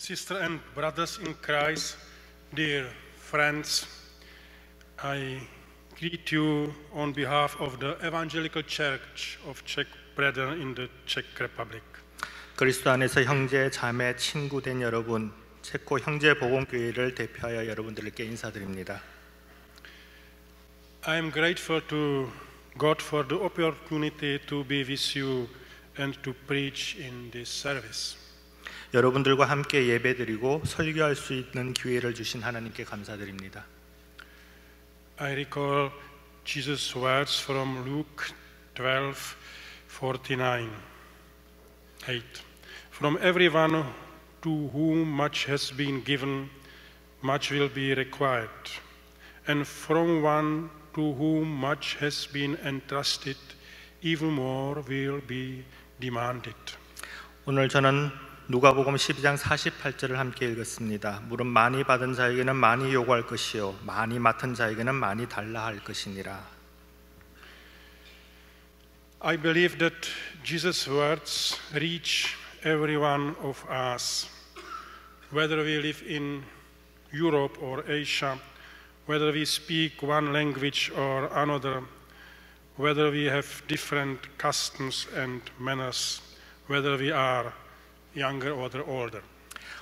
Sisters and brothers in Christ, dear friends, I greet you on behalf of the Evangelical Church of Czech Brethren in the Czech Republic. 그리스도 안에서 형제, 자매, 친구 된 여러분, 체코 형제 복음교회를 대표하여 여러분들께 인사드립니다. I am grateful to God for the opportunity to be with you and to preach in this service. 여러분들과 함께 예배드리고 설교할 수 있는 기회를 주신 하나님께 감사드립니다. I recall Jesus' words from Luke 12:49. 8. From everyone to whom much has been given, much will be required, and from one to whom much has been entrusted, even more will be demanded. 오늘 저는 누가복음 12장 48절을 함께 읽었습니다. 물은 많이 받은 자에게는 많이 요구할 것이요 많이 맡은 자에게는 많이 달라 할 것이니라. I believe that Jesus' words reach every one of us, whether we live in Europe or Asia, whether we speak one language or another, whether we have different customs and manners, whether we are younger or older.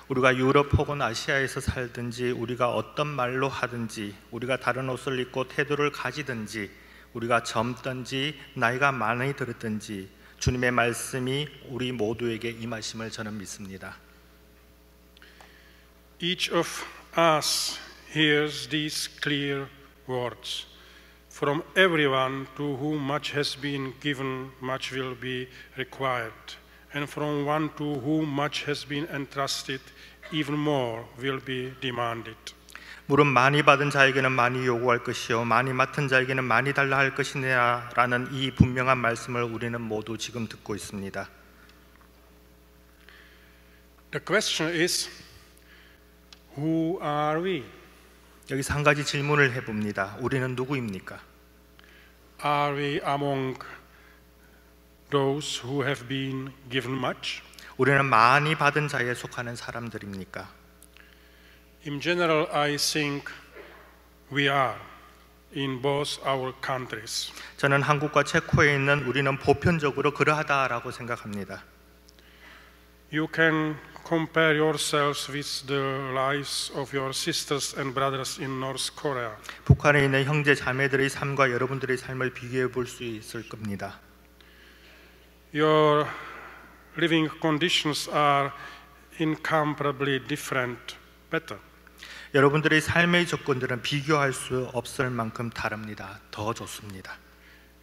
우리가 유럽 혹은 아시아에서 살든지 우리가 어떤 말로 하든지 우리가 다른 옷을 입고 태도를 가지든지 우리가 젊든지 나이가 많이 들었든지 주님의 말씀이 우리 모두에게 임하심을 저는 믿습니다. Each of us hears these clear words. From everyone to whom much has been given, much will be required. And from one to whom much has been entrusted, even more will be demanded. 물은 많이 받은 자에게는 많이 요구할 것이요 많이 맡은 자에게는 많이 달라 할 것이니라라는 이 분명한 말씀을 우리는 모두 지금 듣고 있습니다. The question is, who are we? 여기서 한 가지 질문을 해봅니다. 우리는 누구입니까? Are we among those who have been given much? 우리는 많이 받은 자에 속하는 사람들입니까? In general, I think we are in both our countries. 저는 한국과 체코에 있는 우리는 보편적으로 그러하다라고 생각합니다. You can compare yourselves with the lives of your sisters and brothers in North Korea. 북한에 있는 형제 자매들의 삶과 여러분들의 삶을 비교해 볼 수 있을 겁니다. Your living conditions are incomparably different, better. 여러분들의 삶의 조건들은 비교할 수 없을 만큼 다릅니다. 더 좋습니다.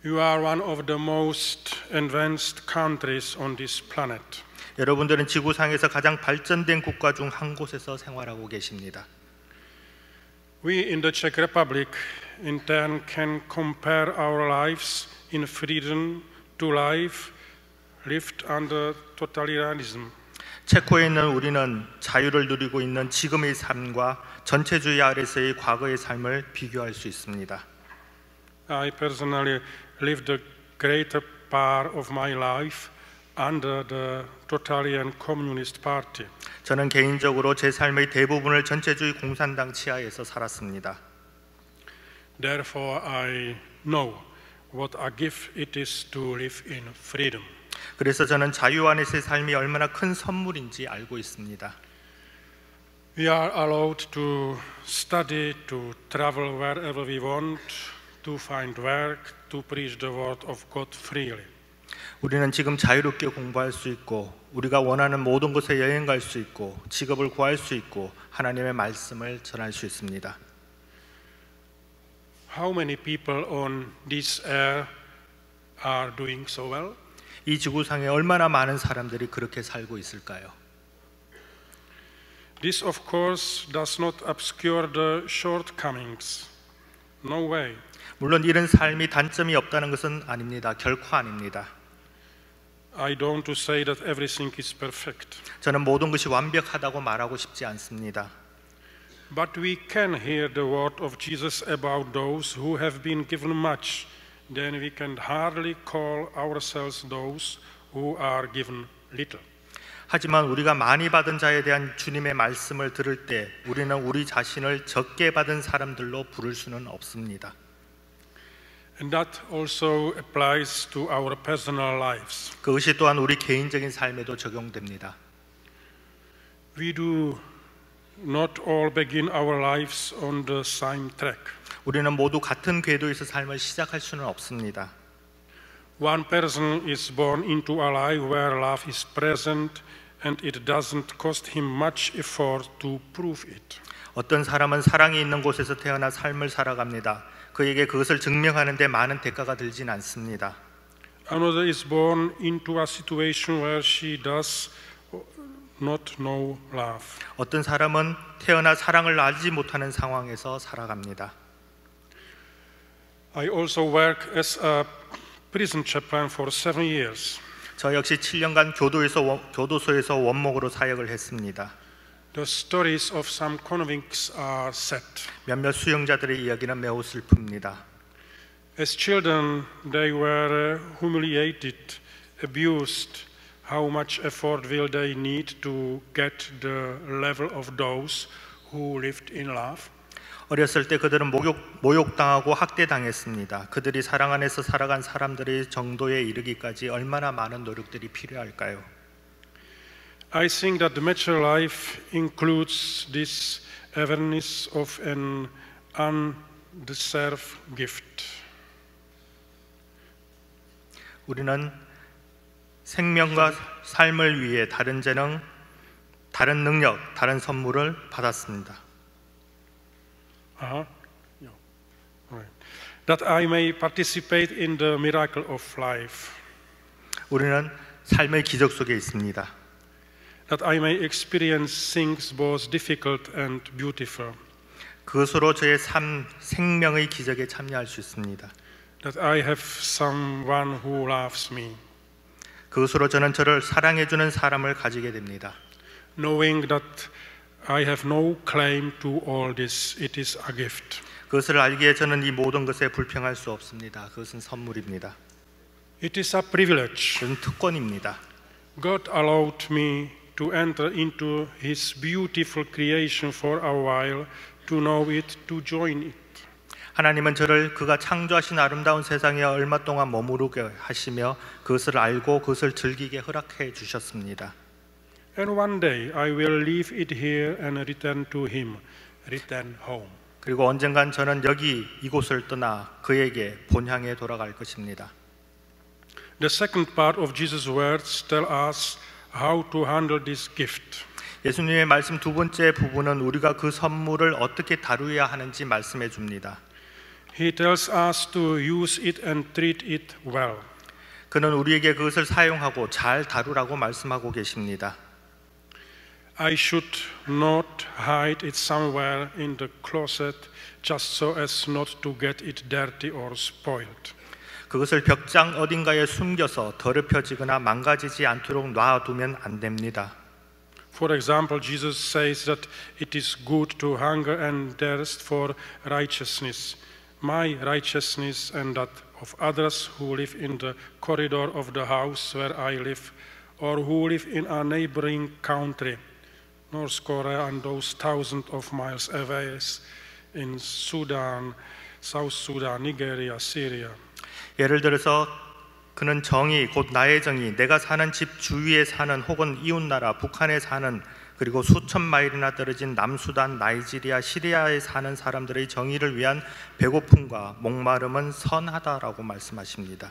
You are one of the most advanced countries on this planet. 여러분들은 지구상에서 가장 발전된 국가 중 한 곳에서 생활하고 계십니다. We in the Czech Republic in turn can compare our lives in freedom to life lived under totalitarianism. 체코에 있는 우리는 자유를 누리고 있는 지금의 삶과 전체주의 아래서의 과거의 삶을 비교할 수 있습니다. I personally lived the greater part of my life under the totalitarian communist party. 저는 개인적으로 제 삶의 대부분을 전체주의 공산당 치하에서 살았습니다. Therefore, I know what a gift it is to live in freedom. 그래서 저는 자유 안에서의 삶이 얼마나 큰 선물인지 알고 있습니다. We are allowed to study, to travel wherever we want, to find work, to preach the word of God freely. 우리는 지금 자유롭게 공부할 수 있고 우리가 원하는 모든 곳에 여행 갈 수 있고 직업을 구할 수 있고 하나님의 말씀을 전할 수 있습니다. How many people on this earth are doing so well? 이 지구상에 얼마나 많은 사람들이 그렇게 살고 있을까요? This of course does not obscure the shortcomings. No way. 물론 이런 삶이 단점이 없다는 것은 아닙니다. 결코 아닙니다. I don't want to say that everything is perfect. 저는 모든 것이 완벽하다고 말하고 싶지 않습니다. But we can hear the word of Jesus about those who have been given much. Then we can hardly call ourselves those who are given little. 하지만 우리가 많이 받은 자에 대한 주님의 말씀을 들을 때 우리는 우리 자신을 적게 받은 사람들로 부를 수는 없습니다. And that also applies to our personal lives. 그것이 또한 우리 개인적인 삶에도 적용됩니다. We do not all begin our lives on the same track. 우리는 모두 같은 궤도에서 삶을 시작할 수는 없습니다. One person is born into a life where love is present and it doesn't cost him much effort to prove it. 어떤 사람은 사랑이 있는 곳에서 태어나 삶을 살아갑니다. 그에게 그것을 증명하는 데 많은 대가가 들진 않습니다. Another is born into a situation where she does not know love. 어떤 사람은 태어나 사랑을 알지 못하는 상황에서 살아갑니다. I also work as a prison chaplain for 7 years. 저 역시 7년간 교도소에서 원목으로 사역을 했습니다. The stories of some convicts are sad. 몇몇 수용자들의 이야기는 매우 슬픕니다. As children, they were humiliated, abused. How much effort will they need to get the level of those who lived in love? 어렸을 때 그들은 모욕당하고 학대당했습니다. 그들이 사랑 안에서 살아간 사람들의 정도에 이르기까지 얼마나 많은 노력들이 필요할까요? I think that the mature life includes this awareness of an undeserved gift. 우리는 생명과 삶을 위해 다른 재능, 다른 능력, 다른 선물을 받았습니다. That I may participate in the miracle of life. 우리는 삶의 기적 속에 있습니다. That I may experience things both difficult and beautiful. 그것으로 저의 생명의 기적에 참여할 수 있습니다. That I have someone who loves me. 그것으로 저는 저를 사랑해주는 사람을 가지게 됩니다. Knowing that I have no claim to all this, it is a gift. 그것을 알기에 저는 이 모든 것에 불평할 수 없습니다. 그것은 선물입니다. It is a privilege. 그것은 특권입니다. God allowed me to enter into His beautiful creation for a while, to know it, to join it. 하나님은 저를 그가 창조하신 아름다운 세상에 얼마 동안 머무르게 하시며 그것을 알고 그것을 즐기게 허락해 주셨습니다. And one day I will leave it here and return to Him, return home. 그리고 언젠간 저는 이곳을 떠나 그에게 본향에 돌아갈 것입니다. The second part of Jesus' words tell us how to handle this gift. 예수님의 말씀 두 번째 부분은 우리가 그 선물을 어떻게 다루어야 하는지 말씀해 줍니다. He tells us to use it and treat it well. 그는 우리에게 그것을 사용하고 잘 다루라고 말씀하고 계십니다. I should not hide it somewhere in the closet just so as not to get it dirty or spoiled. 그것을 벽장 어딘가에 숨겨서 더럽혀지거나 망가지지 않도록 놔두면 안 됩니다. For example, Jesus says that it is good to hunger and thirst for righteousness, my righteousness and that of others who live in the corridor of the house where I live, or who live in a neighboring country, North Korea and those thousands of miles away in Sudan, South Sudan, Nigeria, Syria. 예를 들어서 그는 정의, 곧 나의 정의, 내가 사는 집 주위에 사는 혹은 이웃나라 북한에 사는 그리고 수천 마일이나 떨어진 남수단, 나이지리아, 시리아에 사는 사람들의 정의를 위한 배고픔과 목마름은 선하다라고 말씀하십니다.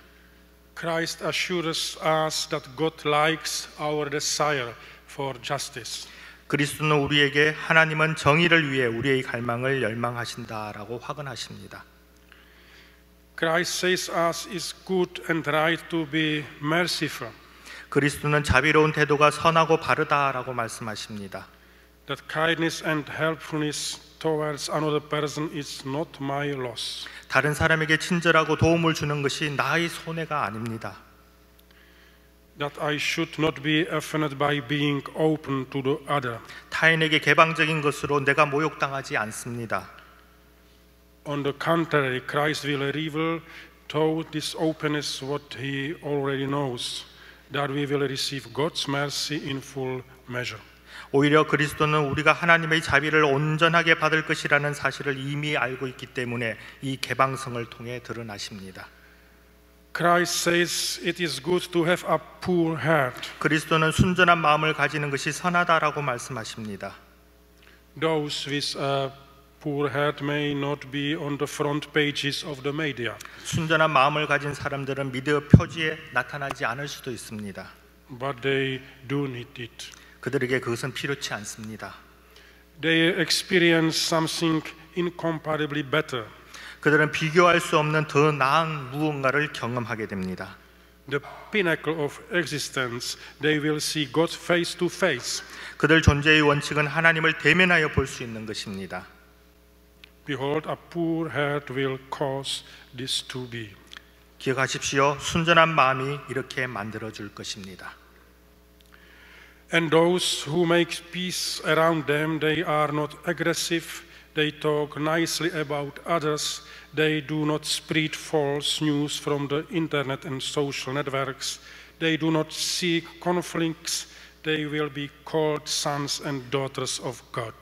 Christ assures us that God likes our desire for justice. 그리스도는 우리에게 하나님은 정의를 위해 우리의 갈망을 열망하신다라고 확언하십니다. Christ says us is good and right to be merciful. 그리스도는 자비로운 태도가 선하고 바르다라고 말씀하십니다. That kindness and helpfulness towards another person is not my loss. 다른 사람에게 친절하고 도움을 주는 것이 나의 손해가 아닙니다. That I should not be offended by being open to the other. 타인에게 개방적인 것으로 내가 모욕당하지 않습니다. On the contrary, Christ will reveal through this openness what He already knows, that we will receive God's mercy in full measure. 오히려 그리스도는 우리가 하나님의 자비를 온전하게 받을 것이라는 사실을 이미 알고 있기 때문에 이 개방성을 통해 드러나십니다. Christ says it is good to have a poor heart. 그리스도는 순전한 마음을 가지는 것이 선하다라고 말씀하십니다. Those with a poor heart may not be on the front pages of the media. 순전한 마음을 가진 사람들은 미디어 표지에 나타나지 않을 수도 있습니다. But they do need it. 그들에게 그것은 필요치 않습니다. They experience something incomparably better. 그들은 비교할 수 없는 더 나은 무언가를 경험하게 됩니다. The pinnacle of existence, they will see God face to face. 그들 존재의 원칙은 하나님을 대면하여 볼 수 있는 것입니다. Behold, a poor heart will cause this to be. 기억하십시오. 순전한 마음이 이렇게 만들어 줄 것입니다. And those who make peace around them, they are not aggressive, they talk nicely about others, they do not spread false news from the internet and social networks, they do not seek conflicts, they will be called sons and daughters of God.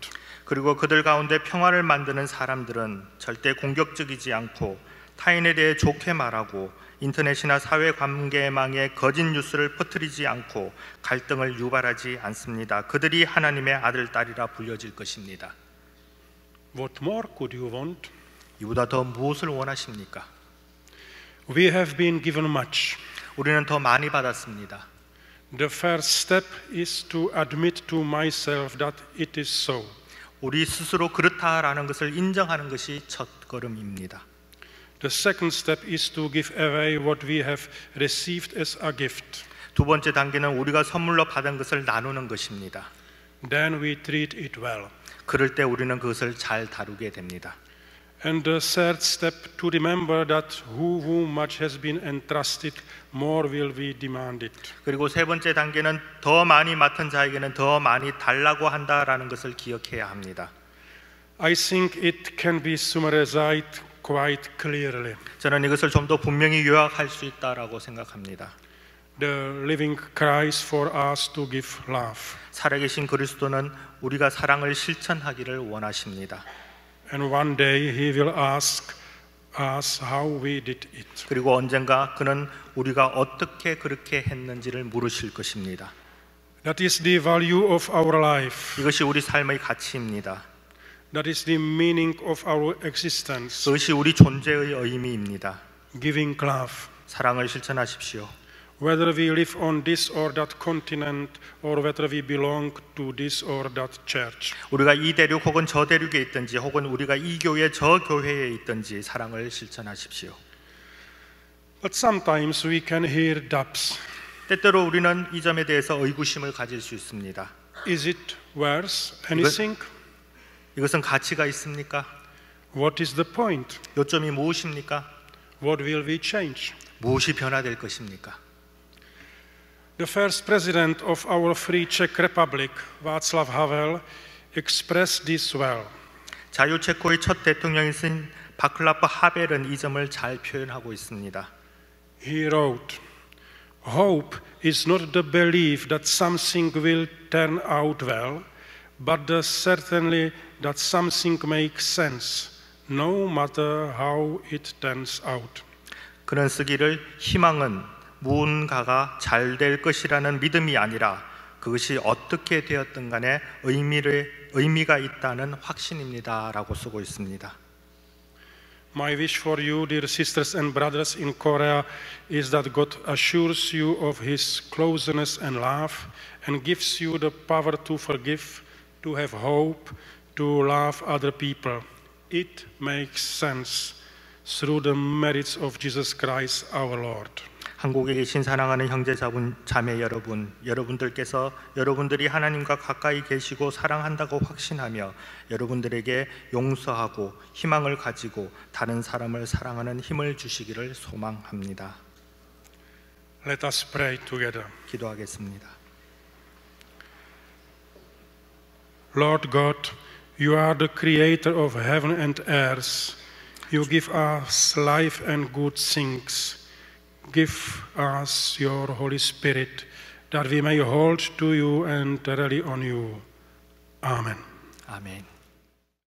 그리고 그들 가운데 평화를 만드는 사람들은 절대 공격적이지 않고 타인에 대해 좋게 말하고 인터넷이나 사회관계망에 거짓 뉴스를 퍼뜨리지 않고 갈등을 유발하지 않습니다. 그들이 하나님의 아들, 딸이라 불려질 것입니다. What more could you want? 이보다 더 무엇을 원하십니까? We have been given much. 우리는 더 많이 받았습니다. The first step is to admit to myself that it is so. 우리 스스로 그렇다라는 것을 인정하는 것이 첫걸음입니다. The second step is to give away what we have received as a gift. 두 번째 단계는 우리가 선물로 받은 것을 나누는 것입니다. Then we treat it well. 그럴 때 우리는 그것을 잘 다루게 됩니다. And the third step to remember that whom much has been entrusted, more will be demanded. 그리고 세 번째 단계는 더 많이 맡은 자에게는 더 많이 달라고 한다라는 것을 기억해야 합니다. I think it can be summarized quite clearly. 저는 이것을 좀 더 분명히 요약할 수 있다라고 생각합니다. The living cries for us to give love. 살아계신 그리스도는 우리가 사랑을 실천하기를 원하십니다. And one day he will ask us how we did it. 그리고 언젠가 그는 우리가 어떻게 그렇게 했는지를 물으실 것입니다. That is the value of our life. 이것이 우리 삶의 가치입니다. That is the meaning of our existence. 그것이 우리 존재의 의미입니다. Giving love. 사랑을 실천하십시오. Whether we live on this or that continent, or whether we belong to this or that church. 우리가 이 대륙 혹은 저 대륙에 있든지 혹은 우리가 이 교회 저 교회에 있든지 사랑을 실천하십시오. But sometimes we can hear doubts. 때때로 우리는 이 점에 대해서 의구심을 가질 수 있습니다. Is it worth anything? 이것은 가치가 있습니까? What is the point? 요점이 무엇입니까? What will we change? 무엇이 변화될 것입니까? The first president of our free Czech Republic, Václav Havel, expressed this well. 자유체코의 첫 대통령이신 바클라프 하벨은 이 점을 잘 표현하고 있습니다. He wrote, "Hope is not the belief that something will turn out well, but the certainty that something makes sense, no matter how it turns out." 그는 쓰기를 희망은 무언가가 잘 될 것이라는 믿음이 아니라 그것이 어떻게 되었든 간에 의미가 있다는 확신입니다라고 쓰고 있습니다. My wish for you, dear sisters and brothers in Korea, is that God assures you of His closeness and love and gives you the power to forgive, to have hope, to love other people. It makes sense through the merits of Jesus Christ our Lord. 한국에 계신 사랑하는 형제자분, 자매 여러분, 여러분들께서 여러분들이 하나님과 가까이 계시고 사랑한다고 확신하며 여러분들에게 용서하고 희망을 가지고 다른 사람을 사랑하는 힘을 주시기를 소망합니다. Let us pray together. 기도하겠습니다. Lord God, you are the creator of heaven and earth. You give us life and good things. give us your Holy Spirit, that we may hold to you and rely on you. Amen. 아멘.